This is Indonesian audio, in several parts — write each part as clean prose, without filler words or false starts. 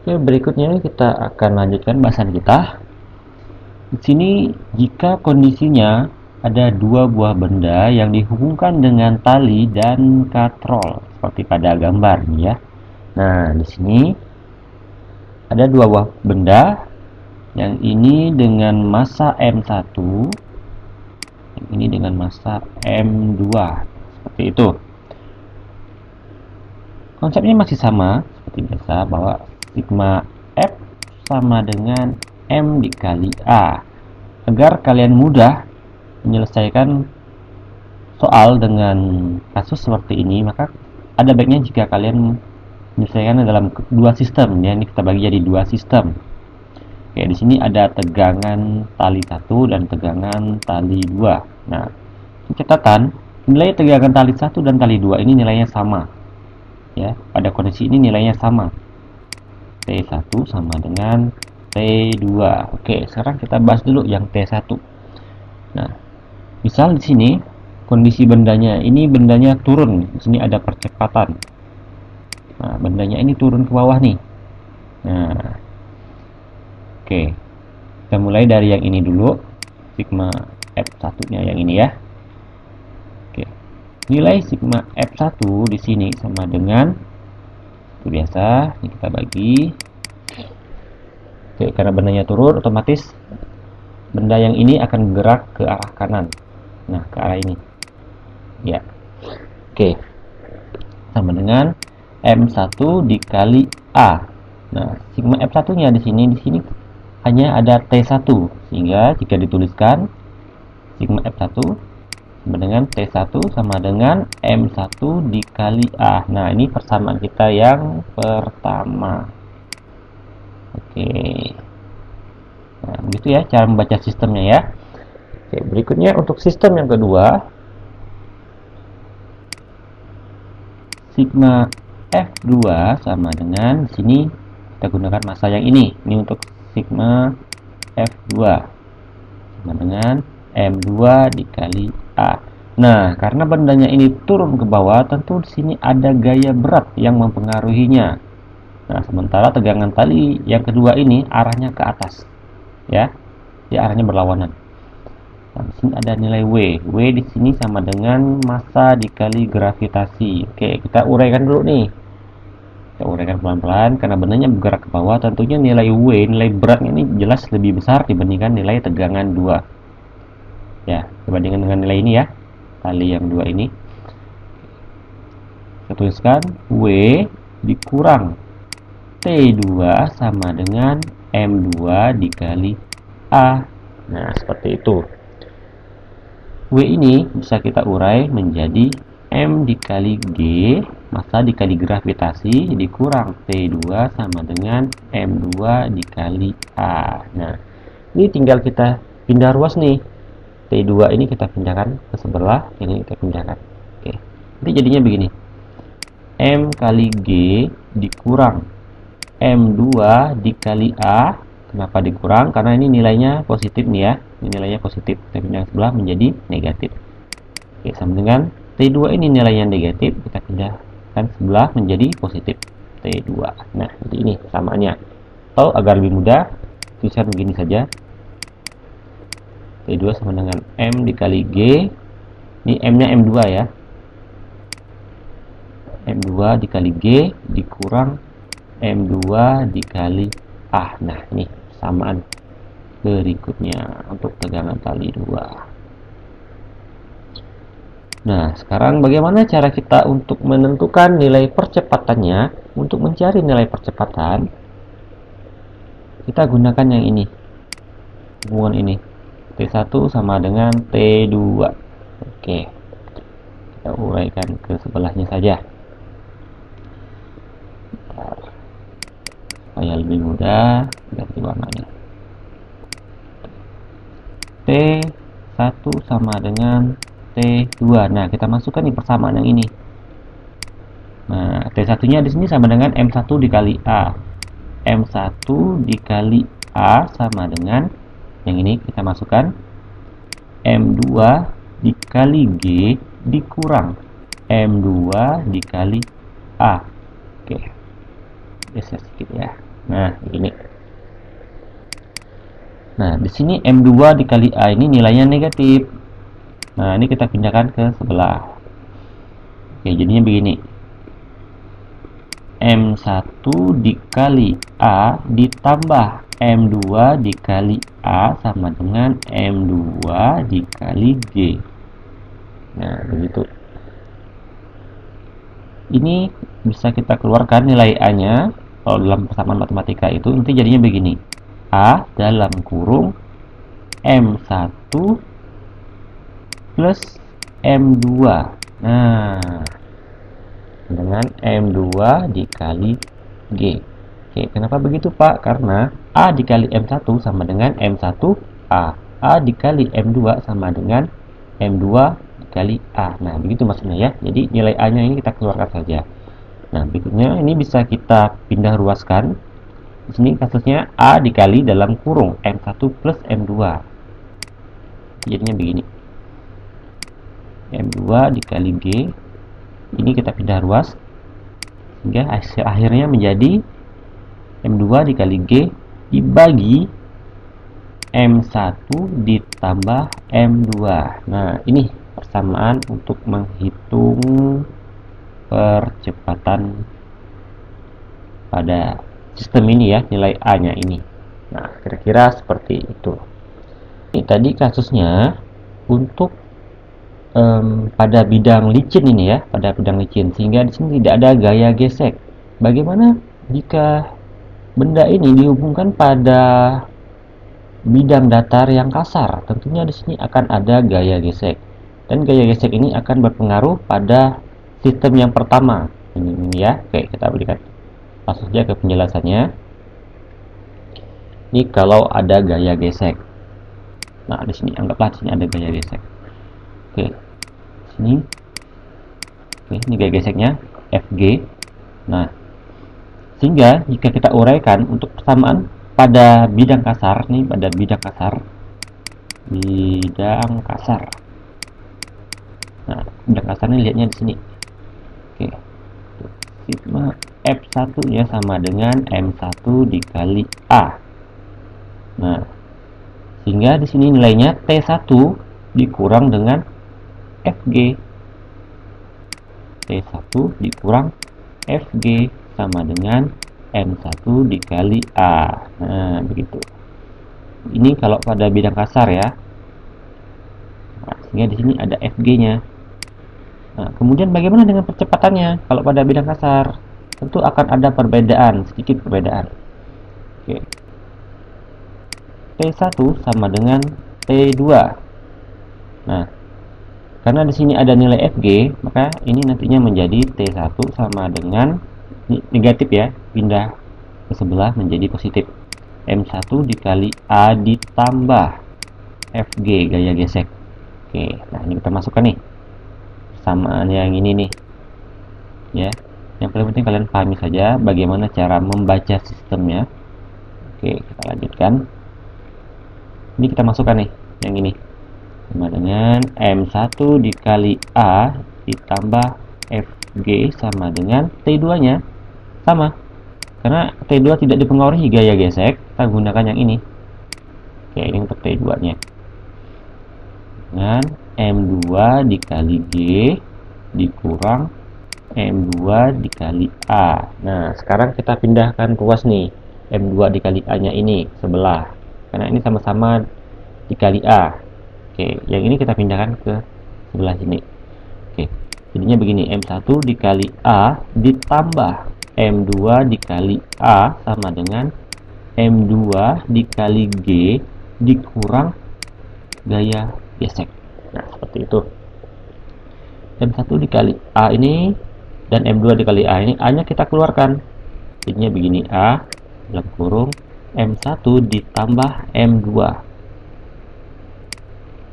Oke, berikutnya kita akan lanjutkan bahasan kita. Di sini jika kondisinya ada dua buah benda yang dihubungkan dengan tali dan katrol seperti pada gambar nih ya. Nah, di sini ada dua buah benda, yang ini dengan massa M1, yang ini dengan massa M2. Seperti itu. Konsepnya masih sama seperti biasa, bahwa sigma F sama dengan M dikali A. Agar kalian mudah menyelesaikan soal dengan kasus seperti ini, maka ada baiknya jika kalian menyelesaikan dalam dua sistem ya. Ini kita bagi jadi dua sistem. Oke, di sini ada tegangan tali 1 dan tegangan tali 2. Nah, catatan nilai tegangan tali 1 dan tali 2 ini nilainya sama. Ya, pada kondisi ini nilainya sama. T1 sama dengan T2. Oke, sekarang kita bahas dulu yang T1. Nah, misal di sini kondisi bendanya ini bendanya turun, di sini ada percepatan. Nah, bendanya ini turun ke bawah nih. Nah, oke. Kita mulai dari yang ini dulu. Sigma F1-nya yang ini ya. Oke. Nilai sigma F1 di sini sama dengan itu biasa, ini kita bagi. Oke, karena bendanya turun, otomatis benda yang ini akan bergerak ke arah kanan. Nah, ke arah ini. Ya. Oke. Sama dengan M1 dikali A. Nah, sigma F1-nya di sini hanya ada T1, sehingga jika dituliskan sigma F1 sama dengan T1 sama dengan M1 dikali A. Nah, ini persamaan kita yang pertama. Oke. Nah, begitu ya cara membaca sistemnya ya. Oke, berikutnya untuk sistem yang kedua, sigma F2 sama dengan di sini kita gunakan massa yang ini. Ini untuk sigma F2 sama dengan M2 dikali A. Nah, karena bendanya ini turun ke bawah, tentu di sini ada gaya berat yang mempengaruhinya. Nah, sementara tegangan tali yang kedua ini arahnya ke atas. Ya. Di arahnya berlawanan. Nah, di sini ada nilai W. W di sini sama dengan massa dikali gravitasi. Oke, kita uraikan dulu nih. Kita uraikan pelan-pelan karena bendanya bergerak ke bawah, tentunya nilai W, nilai beratnya ini jelas lebih besar dibandingkan nilai tegangan 2. Ya, dibandingkan dengan nilai ini ya, tali yang 2 ini. Kita tuliskan W dikurang T2 sama dengan M2 dikali A. Nah, seperti itu. W ini bisa kita urai menjadi M dikali G, massa dikali gravitasi, dikurang T2 sama dengan M2 dikali A. Nah, ini tinggal kita pindah ruas nih. T2 ini kita pindahkan ke sebelah, ini kita pindahkan. Oke. Nanti jadinya begini. M kali G dikurang M2 dikali A. Kenapa dikurang? Karena ini nilainya positif nih ya. Ini nilainya positif. Kita pindah sebelah menjadi negatif. Oke, sama dengan T2 ini nilainya negatif, kita pindahkan sebelah menjadi positif. T2. Nah, jadi ini samaannya. Atau agar lebih mudah, tuliskan begini saja. T2 sama dengan M dikali G. Ini M-nya M2 ya. M2 dikali G dikurang M2 dikali A. Nah, ini samaan berikutnya untuk tegangan tali 2. Nah, sekarang bagaimana cara kita untuk menentukan nilai percepatannya? Untuk mencari nilai percepatan, kita gunakan yang ini. Hubungan ini. T1 sama dengan T2. Oke. Kita uraikan ke sebelahnya saja. Bentar. Supaya lebih mudah, ganti warnanya. T1 sama dengan T2. Nah, kita masukkan di persamaan yang ini. Nah, T1-nya di sini sama dengan M1 dikali A. M1 dikali A sama dengan yang ini, kita masukkan M2 dikali G dikurang M2 dikali A. Oke. Geser sedikit ya. Nah, begini. Nah, di sini M2 dikali A ini nilainya negatif. Nah, ini kita pindahkan ke sebelah. Oke, jadinya begini. M1 dikali A ditambah M2 dikali A sama dengan M2 dikali G. Nah, begitu. Ini bisa kita keluarkan nilai A-nya. Kalau dalam persamaan matematika itu nanti jadinya begini. A dalam kurung M1 plus M2. Nah, dengan M2 dikali G. Oke, kenapa begitu Pak? Karena A dikali M1 sama dengan M1A. A dikali M2 sama dengan M2 dikali A. Nah, begitu maksudnya ya. Jadi nilai A-nya ini kita keluarkan saja. Nah, berikutnya ini bisa kita pindah ruaskan. Di sini kasusnya A dikali dalam kurung M1 plus M2. Jadinya begini. M2 dikali G. Ini kita pindah ruas sehingga hasil akhirnya menjadi M2 dikali G dibagi M1 ditambah M2. Nah, ini persamaan untuk menghitung percepatan pada sistem ini ya, nilai A-nya ini. Nah, kira-kira seperti itu. Ini tadi kasusnya untuk pada bidang licin ini ya, pada bidang licin, sehingga di sini tidak ada gaya gesek. Bagaimana jika benda ini dihubungkan pada bidang datar yang kasar? Tentunya di sini akan ada gaya gesek, dan gaya gesek ini akan berpengaruh pada sistem yang pertama ini ya. Oke, kita berikan langsung saja ke penjelasannya. Ini kalau ada gaya gesek. Nah, di sini anggaplah di sini ada gaya gesek. Oke, sini. Oke, ini gaya geseknya FG. Nah, sehingga jika kita uraikan untuk persamaan pada bidang kasar nih, pada bidang kasar. Nah, bidang kasar ini lihatnya di sini. Oke, sigma F1 nya sama dengan M1 dikali A. Nah, sehingga di sini nilainya T1 dikurang dengan FG. T1 dikurang FG sama dengan M1 dikali A. Nah, begitu. Ini kalau pada bidang kasar ya. Nah, sehingga di sini ada FG-nya. Nah, kemudian bagaimana dengan percepatannya? Kalau pada bidang kasar, tentu akan ada perbedaan, sedikit perbedaan. Oke. T1 sama dengan T2. Nah, karena di sini ada nilai Fg, maka ini nantinya menjadi T1 sama dengan negatif ya, pindah ke sebelah menjadi positif. M1 dikali A ditambah Fg, gaya gesek. Oke, nah ini kita masukkan nih persamaan yang ini nih. Ya. Yang paling penting kalian pahami saja bagaimana cara membaca sistemnya. Oke, kita lanjutkan. Ini kita masukkan nih yang ini. Sama dengan M1 dikali A ditambah Fg sama dengan T2-nya sama. Karena T2 tidak dipengaruhi gaya gesek, kita gunakan yang ini. Oke, ini untuk T2-nya. Dengan M2 dikali G dikurang M2 dikali A. Nah, sekarang kita pindahkan ruas nih. M2 dikali A-nya ini sebelah. Karena ini sama-sama dikali A. Oke, yang ini kita pindahkan ke sebelah sini. Oke, jadinya begini, M1 dikali A ditambah M2 dikali A sama dengan M2 dikali G dikurang gaya gesek. Nah, seperti itu. M1 dikali A ini dan M2 dikali A ini, A nya kita keluarkan. Jadinya begini, A dalam kurung M1 ditambah M2.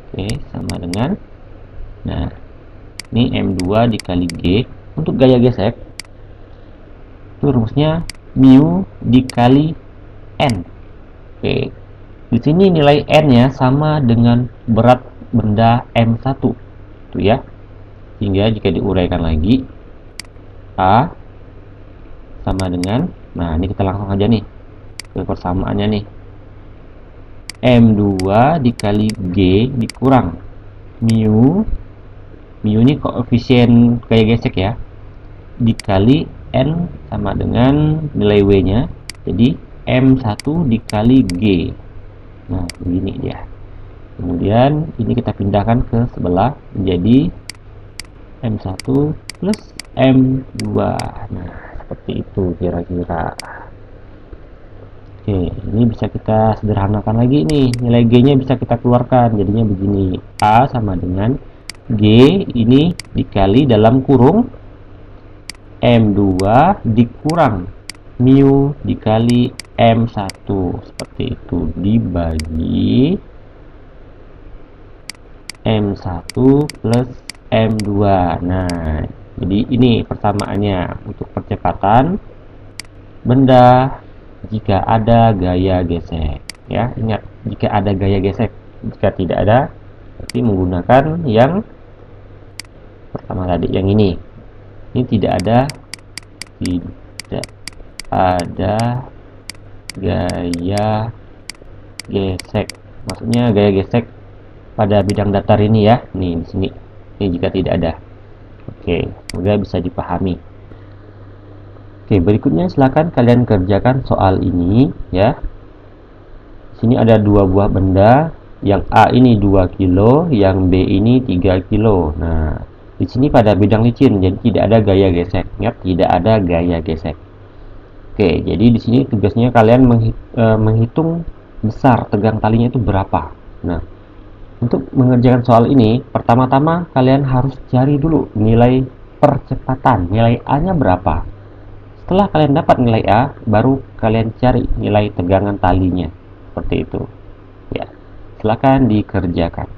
Oke, sama dengan, nah ini M2 dikali G. Untuk gaya gesek itu rumusnya mu dikali N. Oke, di sini nilai N nya sama dengan berat benda M1 itu ya, sehingga jika diuraikan lagi A sama dengan, nah ini kita langsung aja nih, ke persamaannya nih. M2 dikali G dikurang mu ini koefisien gaya gesek ya, dikali N sama dengan nilai W nya, jadi M1 dikali G. Nah begini dia. Kemudian ini kita pindahkan ke sebelah menjadi M1 plus M2. Nah seperti itu kira-kira. Oke, ini bisa kita sederhanakan lagi nih. Nilai G-nya bisa kita keluarkan. Jadinya begini. A sama dengan G ini dikali dalam kurung M2 dikurang mu dikali M1. Seperti itu. Dibagi M1 plus M2. Nah, jadi ini persamaannya untuk percepatan benda jika ada gaya gesek ya. Ingat, jika ada gaya gesek. Jika tidak ada, berarti menggunakan yang pertama tadi, yang ini tidak ada gaya gesek. Maksudnya gaya gesek pada bidang datar ini ya. Nih di sini. Ini jika tidak ada. Oke, semoga bisa dipahami. Oke, berikutnya silakan kalian kerjakan soal ini ya. Sini ada dua buah benda, yang A ini 2 kilo, yang B ini 3 kilo. Nah, di sini pada bidang licin, jadi tidak ada gaya gesek. Ingat, tidak ada gaya gesek. Oke, jadi di sini tugasnya kalian menghitung besar tegang talinya itu berapa. Nah, untuk mengerjakan soal ini, pertama-tama kalian harus cari dulu nilai percepatan, nilai A-nya berapa. Setelah kalian dapat nilai A, baru kalian cari nilai tegangan talinya. Seperti itu. Ya, silakan dikerjakan.